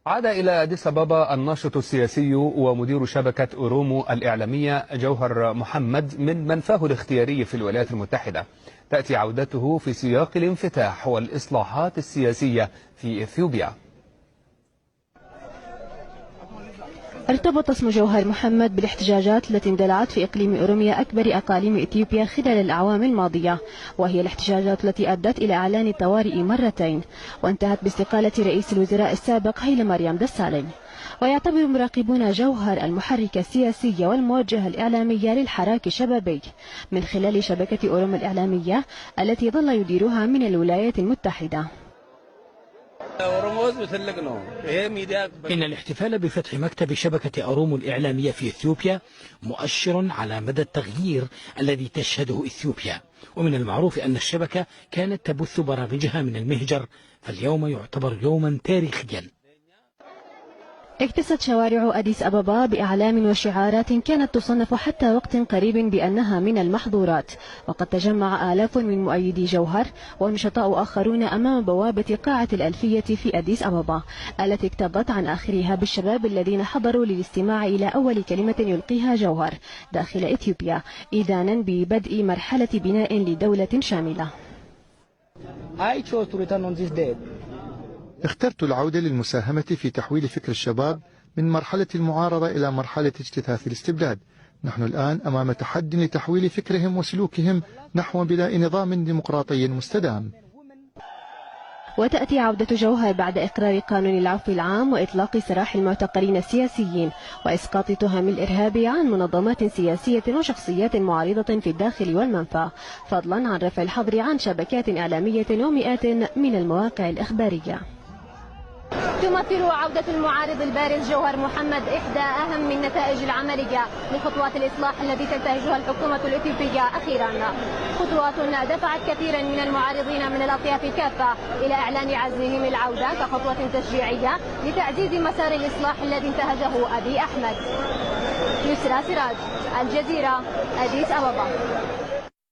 عاد إلى أديس أبابا الناشط السياسي ومدير شبكة أورومو الإعلامية جوهر محمد من منفاه الاختياري في الولايات المتحدة. تأتي عودته في سياق الانفتاح والإصلاحات السياسية في إثيوبيا. ارتبط اسم جوهر محمد بالاحتجاجات التي اندلعت في إقليم أوروميا أكبر أقاليم إثيوبيا خلال الأعوام الماضية، وهي الاحتجاجات التي أدت إلى إعلان الطوارئ مرتين وانتهت باستقالة رئيس الوزراء السابق هيلي مريم دسالين. ويعتبر مراقبون جوهر المحرك السياسي والموجه الإعلامي للحراك الشبابي من خلال شبكة أورومو الإعلامية التي ظل يديرها من الولايات المتحدة. إن الاحتفال بفتح مكتب شبكة أورومو الإعلامية في إثيوبيا مؤشر على مدى التغيير الذي تشهده إثيوبيا، ومن المعروف أن الشبكة كانت تبث برامجها من المهجر، فاليوم يعتبر يوما تاريخيا. اكتست شوارع أديس أبابا بأعلام وشعارات كانت تصنف حتى وقت قريب بأنها من المحظورات، وقد تجمع آلاف من مؤيدي جوهر ونشطاء آخرون أمام بوابة قاعة الألفية في أديس أبابا التي اكتظت عن آخرها بالشباب الذين حضروا للاستماع إلى أول كلمة يلقيها جوهر داخل إثيوبيا إذانا ببدء مرحلة بناء لدولة شاملة. اخترت العودة للمساهمة في تحويل فكر الشباب من مرحلة المعارضة إلى مرحلة اجتثاث الاستبداد. نحن الآن أمام تحد لتحويل فكرهم وسلوكهم نحو بناء نظام ديمقراطي مستدام. وتأتي عودة جوهر بعد إقرار قانون العفو العام وإطلاق سراح المعتقلين السياسيين وإسقاط تهم الإرهاب عن منظمات سياسية وشخصيات معارضة في الداخل والمنفى، فضلا عن رفع الحظر عن شبكات إعلامية ومئات من المواقع الإخبارية. تمثل عودة المعارض البارز جوهر محمد إحدى أهم النتائج العملية لخطوات الإصلاح التي تنتهجها الحكومة الإثيوبية أخيرا، خطوات دفعت كثيرا من المعارضين من الأطياف كافة إلى إعلان عزمهم العودة كخطوة تشجيعية لتعزيز مسار الإصلاح الذي انتهجه أبي أحمد. يسرى سراج، الجزيرة، أديس أبابا.